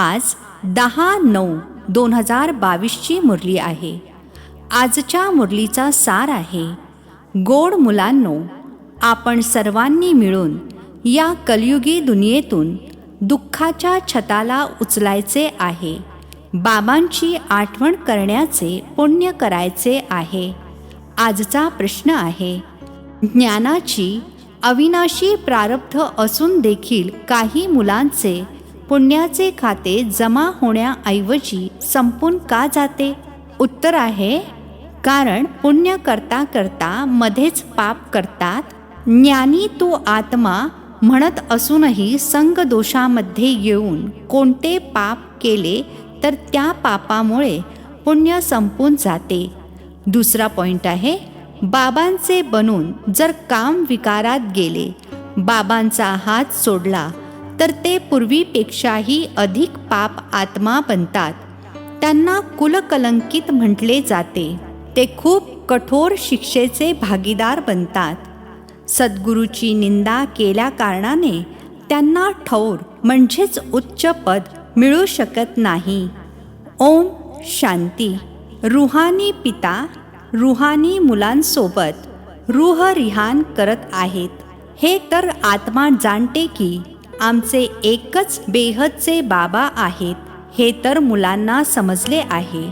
आज 10/9/2022ची मुरली आहे. आजच्या मुरलीचा सार आहे, गोड मुलांनो, आपण सर्वांनी मिळून या कलियुगी दुनियेतून दुःखाच्या छताला उचलायचे आहे. बाबांची आठवण करण्याचे पुण्य करायचे आहे. आजचा प्रश्न आहे, ज्ञानाची अविनाशी प्रारब्ध असून देखील काही मुलांचे पुण्याचे खाते जमा होण्याऐवजी संपून का जाते? उत्तर आहे, कारण पुण्य करता करता मध्येच पाप करतात. ज्ञानी तो आत्मा म्हणत असूनही संग दोषामध्ये येऊन कोणते पाप केले तर त्या पापामुळे पुण्य संपून जाते. दुसरा पॉइंट आहे, बाबांचे बनून जर काम विकारात गेले, बाबांचा हात सोडला तर ते पूर्वीपेक्षाही अधिक पाप आत्मा बनतात. त्यांना कुलकलंकित म्हटले जाते. ते खूप कठोर शिक्षेचे भागीदार बनतात. सद्गुरूची निंदा केल्या कारणाने त्यांना ठौर म्हणजेच उच्च पद मिळू शकत नाही. ओम शांती. रुहानी पिता रुहानी मुलांसोबत रूहरिहान करत आहेत. हे तर आत्मा जाणते की आमचे एकच बेहदचे बाबा आहेत. हे तर मुलांना समजले आहे.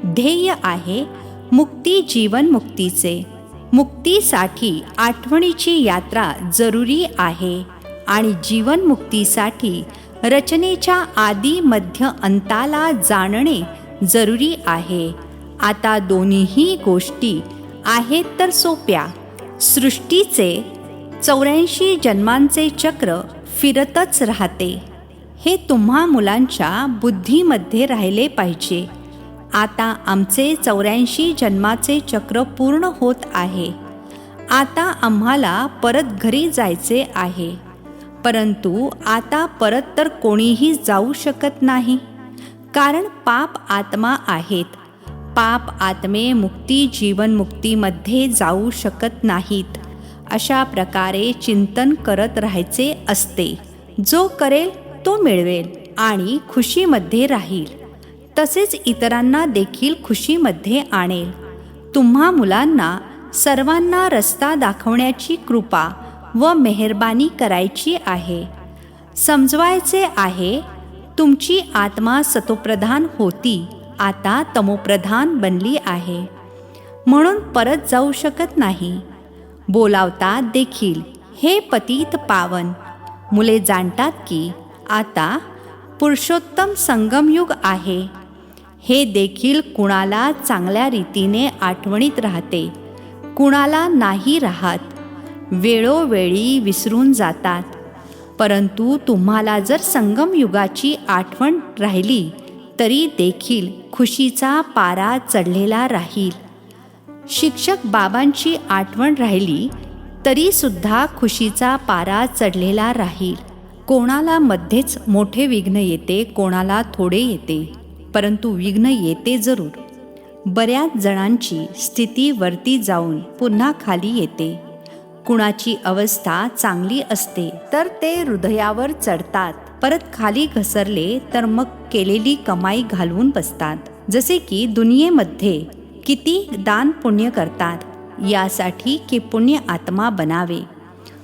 ध्येय आहे मुक्ती, जीवन मुक्तीचे. मुक्तीसाठी आठवणीची यात्रा जरुरी आहे आणि जीवनमुक्तीसाठी रचनेच्या आदी मध्य अंताला जाणणे जरुरी आहे. आता दोन्हीही गोष्टी आहेत तर सोप्या. सृष्टीचे 84 जन्मांचे चक्र फिरतच राहते. हे तुम्हा मुलांच्या बुद्धीमध्ये राहिले पाहिजे. आता आमचे 84 जन्माचे चक्र पूर्ण होत आहे. आता आम्हाला परत घरी जायचे आहे. परंतु आता परत तर कोणीही जाऊ शकत नाही, कारण पाप आत्मा आहेत. पाप आत्मे मुक्ती जीवनमुक्तीमध्ये जाऊ शकत नाहीत. अशा प्रकारे चिंतन करत राहायचे असते. जो करेल तो मिळवेल आणि खुशीमध्ये राहील. तसेच इतरांना देखील खुशीमध्ये आणेल. तुम्हा मुलांना सर्वांना रस्ता दाखवण्याची कृपा व मेहरबानी करायची आहे. समजवायचे आहे, तुमची आत्मा सतोप्रधान होती, आता तमोप्रधान बनली आहे, म्हणून परत जाऊ शकत नाही. बोलावतात देखील, हे पतित पावन. मुले जाणतात की आता पुरुषोत्तम संगमयुग आहे. हे देखील कुणाला चांगल्या रीतीने आठवणीत राहते, कुणाला नाही राहत. वेळोवेळी विसरून जातात. परंतु तुम्हाला जर संगमयुगाची आठवण राहिली तरी देखील खुशीचा पारा चढलेला राहील. शिक्षक बाबांची आठवण राहिली तरी सुद्धा खुशीचा पारा चढलेला राहील. कोणाला मध्येच मोठे विघ्न येते, कोणाला थोडे येते, परंतु विघ्न येते जरूर. बऱ्याच जणांची स्थिती वरती जाऊन पुन्हा खाली येते. कुणाची अवस्था चांगली असते तर ते हृदयावर चढतात, परत खाली घसरले तर मग केलेली कमाई घालवून बसतात. जसे की दुनियेमध्ये किती दान पुण्य करतात यासाठी की पुण्य आत्मा बनावे.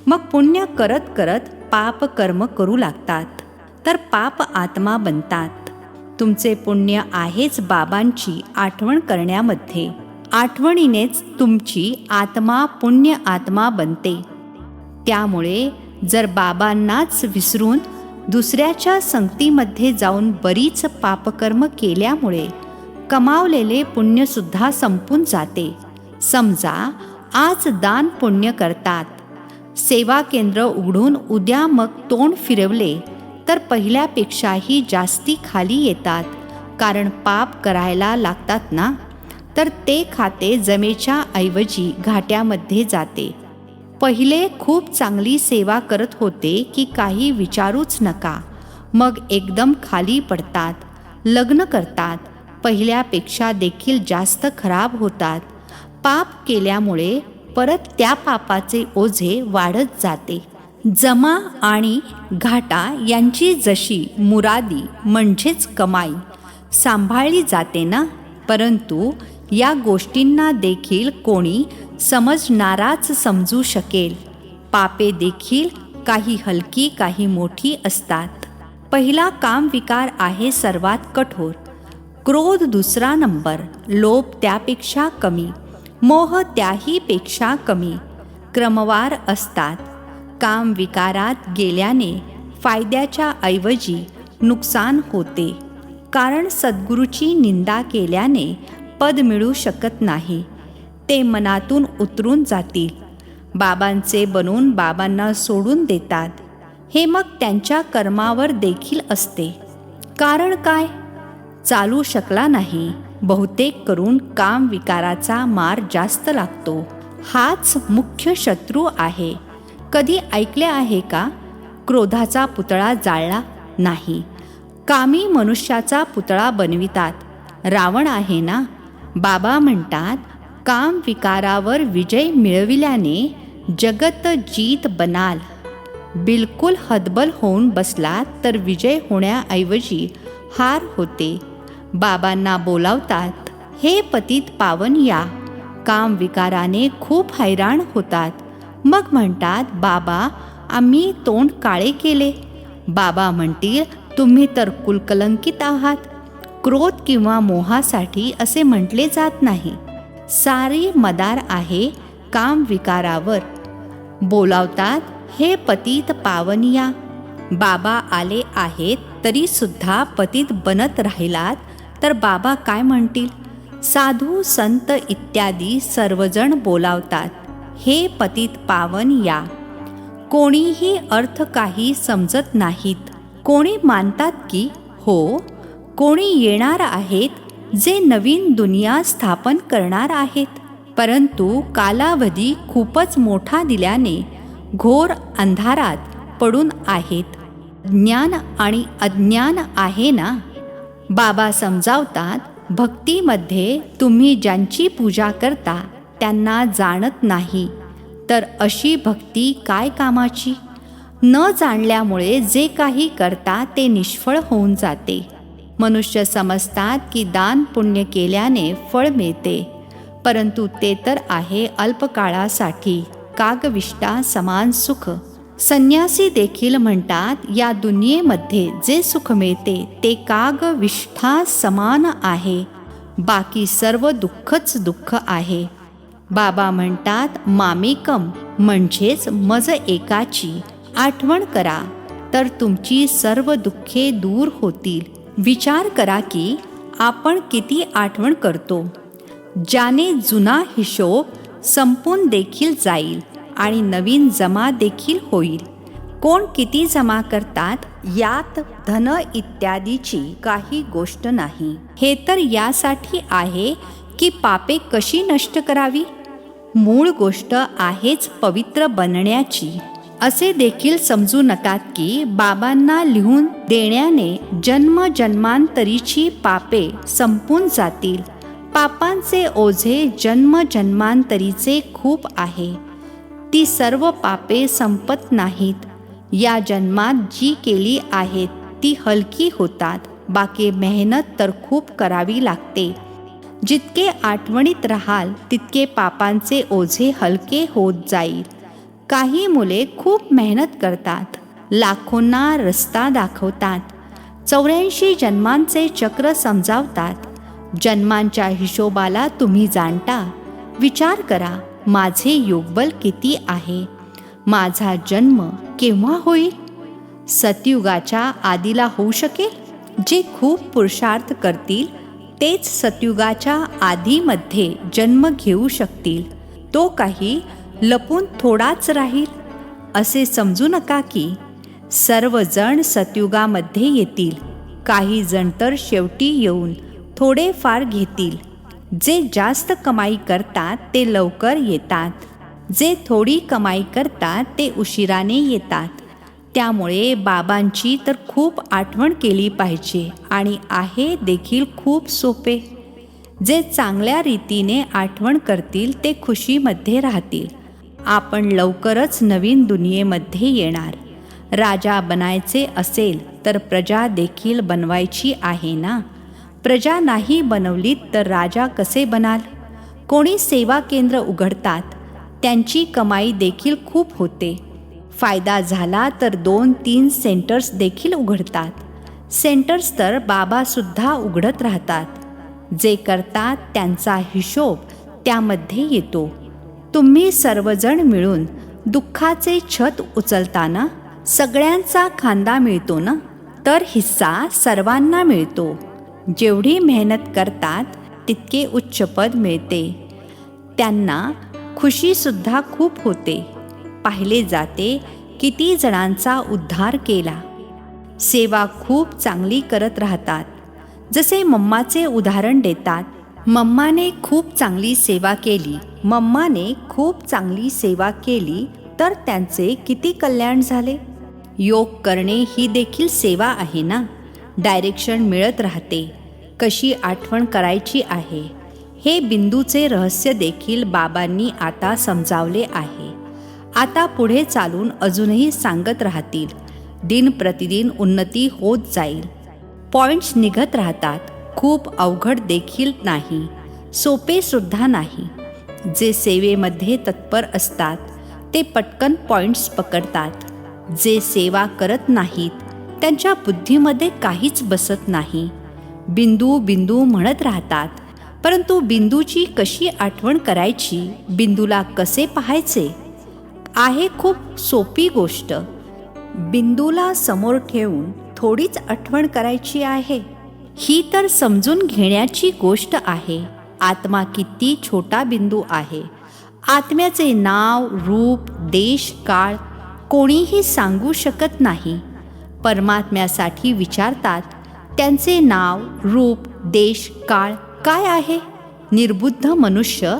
मग पुण्य करत करत पाप कर्म करू लागतात तर पाप आत्मा बनतात. तुमचे पुण्य आहेच बाबांची आठवण करण्यामध्ये. आठवणीनेच तुमची आत्मा पुण्य आत्मा बनते. त्यामुळे जर बाबांनाच विसरून दुसऱ्याच्या संगतीमध्ये जाऊन बरीच पापकर्म केल्यामुळे कमावलेले पुण्यसुद्धा संपून जाते. समजा आज दान पुण्य करतात, सेवा केंद्र उघडून उद्या मग तोंड फिरवले तर पहिल्यापेक्षाही जास्ती खाली येतात, कारण पाप करायला लागतात ना. तर ते खाते जमेच्या ऐवजी घाट्यामध्ये जाते. पहिले खूप चांगली सेवा करत होते की काही विचारूच नका, मग एकदम खाली पडतात. लग्न करतात, पहिल्यापेक्षा देखील जास्त खराब होतात. पाप केल्यामुळे परत त्या पापाचे ओझे वाढत जाते. जमा आणि घाटा यांची जशी मुरादी म्हणजेच कमाई सांभाळली जाते ना, परंतु या गोष्टींना देखील कोणी समजणाराच समजू शकेल. पापे देखील काही हलकी काही मोठी असतात. पहिला कामविकार आहे सर्वात कठोर. क्रोध दुसरा नंबर, लोभ त्यापेक्षा कमी, मोह त्याही पेक्षा कमी. क्रमवार असतात. कामविकारात गेल्याने फायद्याच्या ऐवजी नुकसान होते, कारण सद्गुरूची निंदा केल्याने पद मिळू शकत नाही. ते मनातून उतरून जातील. बाबांचे बनून बाबांना सोडून देतात. हे मग त्यांच्या कर्मावर देखील असते. कारण काय? चालू शकला नाही. बहुतेक करून कामविकाराचा मार जास्त लागतो. हाच मुख्य शत्रू आहे. कधी ऐकले आहे का क्रोधाचा पुतळा जाळला? नाही. कामी मनुष्याचा पुतळा बनवितात. रावण आहे ना. बाबा म्हणतात, कामविकारावर विजय मिळविल्याने जगत जीत बनाल. बिलकुल हतबल होऊन बसलात तर विजय होण्याऐवजी हार होते. बाबांना बोलावतात, हे पतित पावन या. कामविकाराने खूप हैराण होतात. मग म्हणतात, बाबा आम्ही तोंड काळे केले. बाबा म्हणतील, तुम्ही तर कुलकलंकित आहात. क्रोध किंवा मोहासाठी असे म्हटले जात नाही. सारी मदार आहे कामविकारावर. बोलावतात, हे पतित पावनिया. बाबा आले आहेत तरी सुद्धा पतित बनत राहिलात तर बाबा काय म्हणतील? साधू संत इत्यादी सर्वजण बोलावतात, हे पतित पावन या. कोणीही अर्थ काही समजत नाहीत. कोणी मानतात की हो, कोणी येणार आहेत जे नवीन दुनिया स्थापन करणार आहेत, परंतु कालावधी खूपच मोठा दिल्याने घोर अंधारात पडून आहेत. ज्ञान आणि अज्ञान आहे ना. बाबा समजावतात, भक्तीमध्ये तुम्ही ज्यांची पूजा करता त्यांना जाणत नाही, तर अशी भक्ती काय कामाची? न जाणल्यामुळे जे काही करता ते निष्फळ होऊन जाते. मनुष्य समजतात की दान पुण्य केल्याने फळ मिळते, परंतु ते तर आहे अल्पकाळासाठी. कागविष्टा समान सुख. संन्यासी देखील म्हणतात, या दुनियेमध्ये जे सुख मिळते ते कागविष्ठा समान आहे. बाकी सर्व दुःखच दुःख आहे. बाबा म्हणतात, मामेकम म्हणजेच मज एकाची आठवण करा तर तुमची सर्व दुःखे दूर होतील. विचार करा की आपण किती आठवण करतो. ज्याने जुना हिशोब संपून देखील जाईल आणि नवीन जमा देखील होईल. कोण किती जमा करतात यात धन इत्यादीची काही गोष्ट नाही. हे तर यासाठी आहे की पापे कशी नष्ट करावी. मूळ गोष्ट आहेच पवित्र बनण्याची. असे देखील समजू नकात की बाबांना लिहून देण्याने जन्मजन्मांतरीची पापे संपून जातील. पापांचे ओझे जन्मजन्मांतरीचे खूप आहे. ती सर्व पापे संपत नाहीत. या जन्मात जी केली आहेत ती हलकी होतात. बाकी मेहनत तर खूप करावी लागते. जितके आठवणीत राहाल तितके पापांचे ओझे हलके होत जाईल. काही मुले खूप मेहनत करतात, लाखोंना रस्ता दाखवतात, 84 जन्मांचे चक्र समजावतात. जन्मांच्या हिशोबाला तुम्ही जाणता. विचार करा, माझे योगबल किती आहे? माझा जन्म केव्हा होईल? सतयुगाच्या आधीला होऊ शकेल. जे खूप पुरुषार्थ करतील तेच सतयुगाच्या आधीमध्ये जन्म घेऊ शकतील. तो काही लपून थोडाच राहील असे समजू नका की सर्वजण सतयुगामध्ये येतील. काही जण तर शेवटी येऊन थोडे फार घेतील. जे जास्त कमाई करतात ते लवकर येतात. जे थोडी कमाई करतात ते उशिराने येतात. त्यामुळे बाबांची तर खूप आठवण केली पाहिजे आणि आहे देखील खूप सोपे. जे चांगल्या रीतीने आठवण करतील ते खुशीमध्ये राहतील. आपण लवकरच नवीन दुनियेमध्ये येणार. राजा बनायचे असेल तर प्रजा देखील बनवायची आहे ना. प्रजा नाही बनवलीत तर राजा कसे बनाल? कोणी सेवा केंद्र उघडतात, त्यांची कमाई देखील खूप होते. फायदा झाला तर 2-3 सेंटर्स देखील उघडतात. सेंटर्स तर बाबासुद्धा उघडत राहतात. जे करतात त्यांचा हिशोब त्यामध्ये येतो. तुम्ही सर्वजण मिळून दुःखाचे छत उचलताना सगळ्यांचा खांदा मिळतो ना, तर हिस्सा सर्वांना मिळतो. जेवढी मेहनत करतात तितके उच्च पद मिळते. त्यांना खुशीसुद्धा खूप होते. पाहिले जाते किती जणांचा उद्धार केला. सेवा खूप चांगली करत राहतात. जसे मम्माचे उदाहरण देतात. मम्माने खूप चांगली सेवा केली, मम्माने खूप चांगली सेवा केली तर त्यांचे किती कल्याण झाले. योग करणे ही देखील सेवा आहे ना. डायरेक्शन मिळत राहते. कशी आठवण करायची आहे हे बिंदूचे रहस्य देखील बाबांनी आता समजावले आहे. आता पुढे चालून अजूनही सांगत राहतील. दिन प्रतिदिन उन्नती होत जाईल. पॉइंट्स निघत राहतात. खूप अवघड देखील नाही, सोपे सुद्धा नाही. जे सेवेमध्ये तत्पर असतात ते पटकन पॉइंट्स पकडतात. जे सेवा करत नाहीत त्यांच्या बुद्धीमध्ये काहीच बसत नाही. बिंदू बिंदू म्हणत राहतात, परंतु बिंदूची कशी आठवण करायची, बिंदूला कसे पाहायचे आहे खूप सोपी गोष्ट. बिंदूला समोर ठेवून थोडीच आठवण करायची आहे. ही तर समजून घेण्याची गोष्ट आहे. आत्मा किती छोटा बिंदू आहे. आत्म्याचे नाव, रूप, देश, काळ कोणीही सांगू शकत नाही. परमात्म्यासाठी विचारतात, त्यांचे नाव, रूप, देश, काळ काय आहे? निर्बुद्ध मनुष्य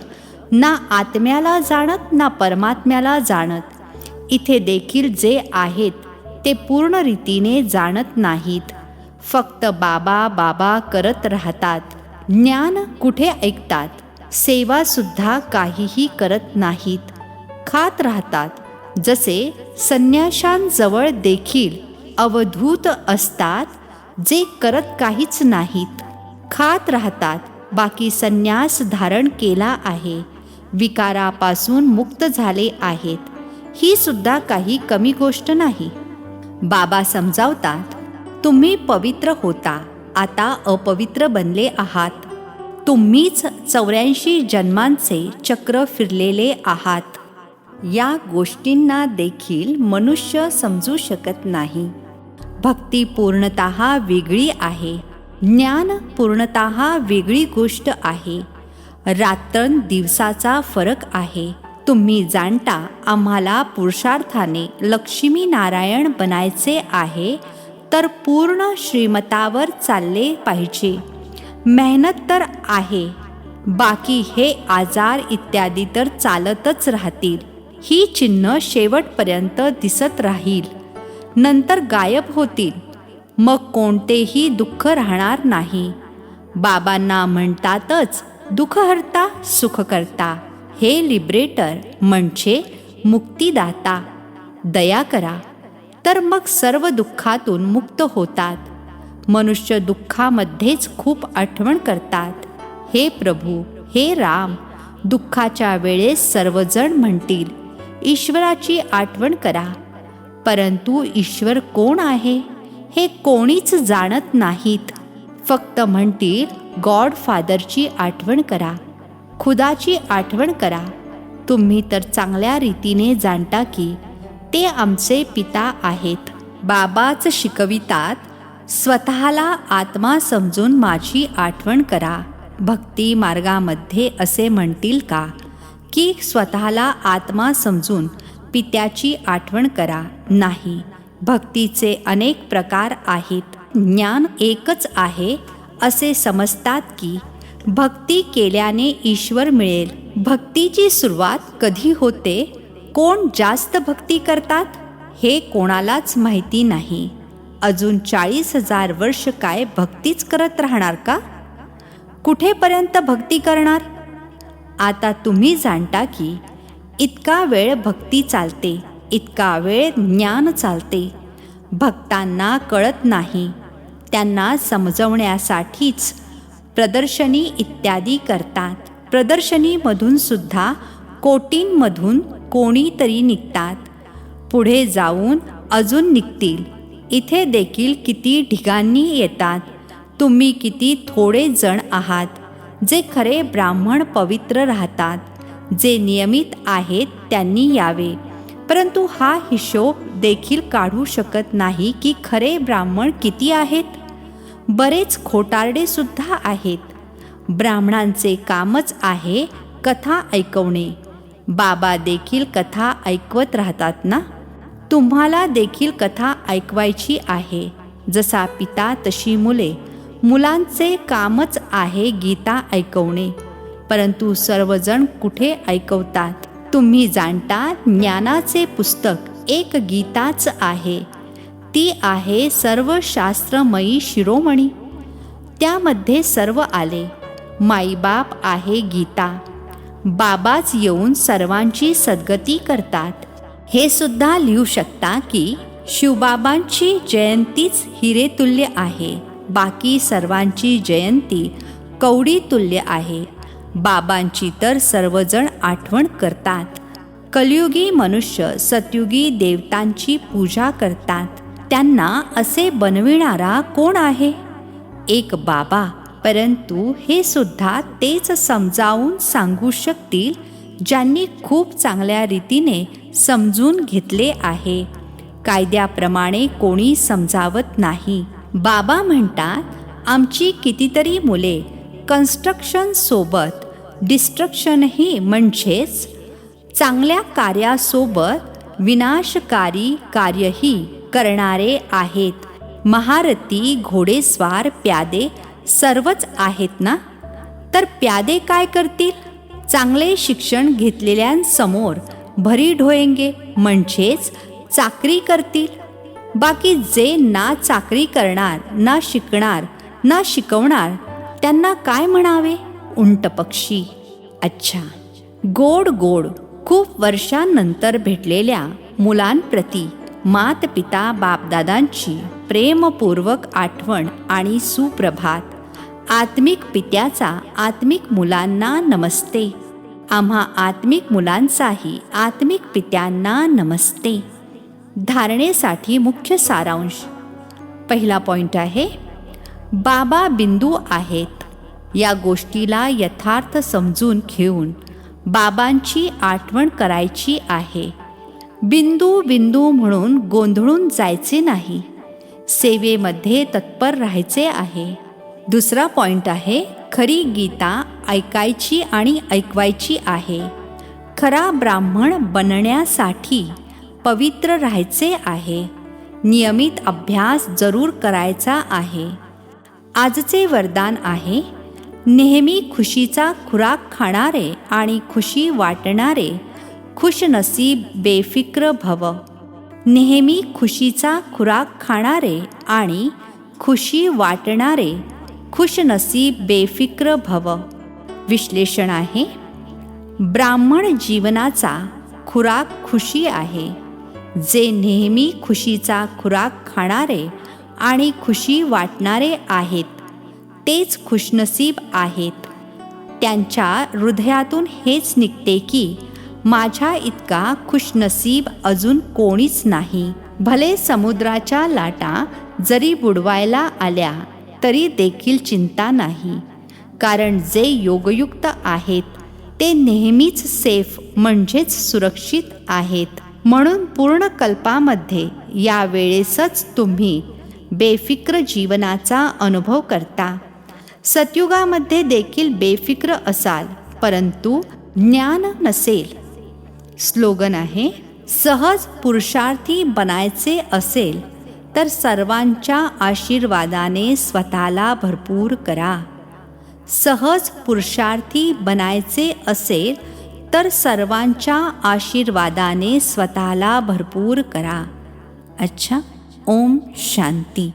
ना आत्म्याला जाणत ना परमात्म्याला जाणत. इथे देखील जे आहेत ते पूर्ण रीतीने जाणत नाहीत. फक्त बाबा बाबा करत राहतात. ज्ञान कुठे ऐकतात? सेवासुद्धा काहीही करत नाहीत. खात राहतात. जसे संन्याशांजवळ देखील अवधूत असतात, जे करत काहीच नाहीत. खात राहतात. बाकी संन्यास धारण केला आहे. विकारापासून मुक्त झाले आहेत. ही सुद्धा काही कमी गोष्ट नाही. बाबा समजावतात, तुम्ही पवित्र होता, आता अपवित्र बनले आहात. तुम्हीच 84 जन्मांचे चक्र फिरलेले आहात. या गोष्टींना देखील मनुष्य समजू शकत नाही. भक्ती पूर्णतः वेगळी आहे. ज्ञान पूर्णतः वेगळी गोष्ट आहे. रात्रं दिवसाचा फरक आहे. तुम्ही जाणता आम्हाला पुरुषार्थाने लक्ष्मी नारायण बनायचे आहे, तर पूर्ण श्रीमतावर चालले पाहिजे. मेहनत तर आहे. बाकी हे आजार इत्यादी तर चालतच राहतील. ही चिन्ह शेवटपर्यंत दिसत राहील, नंतर गायब होतील. मग कोणतेही दुःख राहणार नाही. बाबांना म्हणतातच दुःखहर्ता सुखकर्ता. हे लिबरेटर म्हणजे मुक्तिदाता. दया करा तर मग सर्व दुःखातून मुक्त होतात. मनुष्य दुःखामध्येच खूप आठवण करतात. हे प्रभू, हे राम. दुःखाच्या वेळेस सर्वजण म्हणतील ईश्वराची आठवण करा, परंतु ईश्वर कोण आहे हे कोणीच जाणत नाहीत. फक्त म्हणतील गॉड फादरची आठवण करा, खुदाची आठवण करा. तुम्ही तर चांगल्या रीतीने जाणता की ते आमचे पिता आहेत. बाबाच शिकवितात, स्वतःला आत्मा समजून माझी आठवण करा. भक्ती मार्गामध्ये असे म्हणतील का की स्वतःला आत्मा समजून पित्याची आठवण करा? नाही. भक्तीचे अनेक प्रकार आहेत. ज्ञान एकच आहे असे समजतात की भक्ती केल्याने ईश्वर मिळेल. भक्तीची सुरुवात कधी होते, कोण जास्त भक्ती करतात हे कोणालाच माहिती नाही. अजून 40,000 वर्ष काय भक्तीच करत राहणार का? कुठेपर्यंत भक्ती करणार? आता तुम्ही जाणता की इतका वेळ भक्ती चालते, इतका वेळ ज्ञान चालते. भक्तांना कळत नाही. त्यांना समजवण्यासाठीच प्रदर्शनी इत्यादी करतात. प्रदर्शनीमधून सुद्धा कोटींमधून कोणीतरी निघतात. पुढे जाऊन अजून निघतील. इथे देखील किती ढिगांनी येतात. तुम्ही किती थोडे जण आहात. जे खरे ब्राह्मण पवित्र राहतात, जे नियमित आहेत त्यांनी यावे. परंतु हा हिशोब देखील काढू शकत नाही की खरे ब्राह्मण किती आहेत. बरेच खोटारडे सुद्धा आहेत. ब्राह्मणांचे कामच आहे कथा ऐकवणे. बाबा देखील कथा ऐकवत राहतात ना. तुम्हाला देखील कथा ऐकवायची आहे. जसा पिता तशी मुले. मुलांचे कामच आहे गीता ऐकवणे. परंतु सर्वजण कुठे ऐकवतात. तुम्ही जाणता ज्ञानाचे पुस्तक एक गीताच आहे. ती आहे सर्व शास्त्रमयी शिरोमणी. त्यामध्ये सर्व आले. माईबाप आहे गीता. बाबाच येऊन सर्वांची सद्गती करतात. हे सुद्धा लिहू शकता की शिवबाबांची जयंतीच हिरेतुल्य आहे. बाकी सर्वांची जयंती कवडीतुल्य आहे. बाबांची तर सर्वजण आठवण करतात. कलियुगी मनुष्य सतयुगी देवतांची पूजा करतात. त्यांना असे बनविणारा कोण आहे? एक बाबा. परंतु हे सुद्धा तेच समजावून सांगू शकतील ज्यांनी खूप चांगल्या रीतीने समजून घेतले आहे. कायद्याप्रमाणे कोणी समजावत नाही. बाबा म्हणतात, आमची कितीतरी मुले कन्स्ट्रक्शन सोबत डिस्ट्रक्शनही म्हणजेच चांगल्या कार्यासोबत विनाशकारी कार्यही करणारे आहेत. महारथी, घोडेस्वार, प्यादे सर्वच आहेत ना. तर प्यादे काय करतील? चांगले शिक्षण घेतलेल्यांसमोर भरी ढोयेंगे म्हणजेच चाकरी करतील. बाकी जे ना चाकरी करणार, ना शिकणार, ना शिकवणार त्यांना काय म्हणावे? उंट पक्षी. अच्छा. गोड गोड खूप वर्षांनंतर भेटलेल्या मुलांप्रती मात पिता बापदादांची प्रेमपूर्वक आठवण आणि सुप्रभात. आत्मिक पित्याचा आत्मिक मुलांना नमस्ते. आम्हा आत्मिक मुलांचाही आत्मिक पित्यांना नमस्ते. धारणेसाठी मुख्य सारांश. पहिला पॉइंट आहे, बाबा बिंदू आहेत. या गोष्टीला यथार्थ समजून घेऊन बाबांची आठवण करायची आहे. बिंदू बिंदू म्हणून गोंधळून जायचे नाही. सेवेमध्ये तत्पर राहायचे आहे. दुसरा पॉइंट आहे, खरी गीता ऐकायची आणि ऐकवायची आहे. खरा ब्राह्मण बनण्यासाठी पवित्र राहायचे आहे. नियमित अभ्यास जरूर करायचा आहे. आजचे वरदान आहे, नेहमी खुशीचा खुराक खाणारे आणि खुशी वाटणारे खुशनसीब बेफिक्र भव. नेहमी खुशीचा खुराक खाणारे आणि खुशी वाटणारे खुशनसीब बेफिक्र भव. विश्लेषण आहे, ब्राह्मण जीवनाचा खुराक खुशी आहे. जे नेहमी खुशीचा खुराक खाणारे आणि खुशी वाटणारे आहेत तेच खुशनसीब आहेत. त्यांच्या हृदयातून हेच निघते की माझ्या इतका खुशनसीब अजून कोणीच नाही. भले समुद्राच्या लाटा जरी बुडवायला आल्या तरी देखील चिंता नाही. कारण जे योगयुक्त आहेत ते नेहमीच सेफ म्हणजेच सुरक्षित आहेत. म्हणून पूर्ण कल्पामध्ये या वेळेसच तुम्ही बेफिक्र जीवनाचा अनुभव करता. सतयुगामध्ये देखील बेफिक्र असाल परंतु ज्ञान नसेल. स्लोगन आहे, सहज पुरुषार्थी बनायचे असेल तर सर्वांच्या आशीर्वादाने स्वतःला भरपूर करा. सहज पुरुषार्थी बनायचे असेल तर सर्वांच्या आशीर्वादाने स्वतःला भरपूर करा. अच्छा. ओम शांती.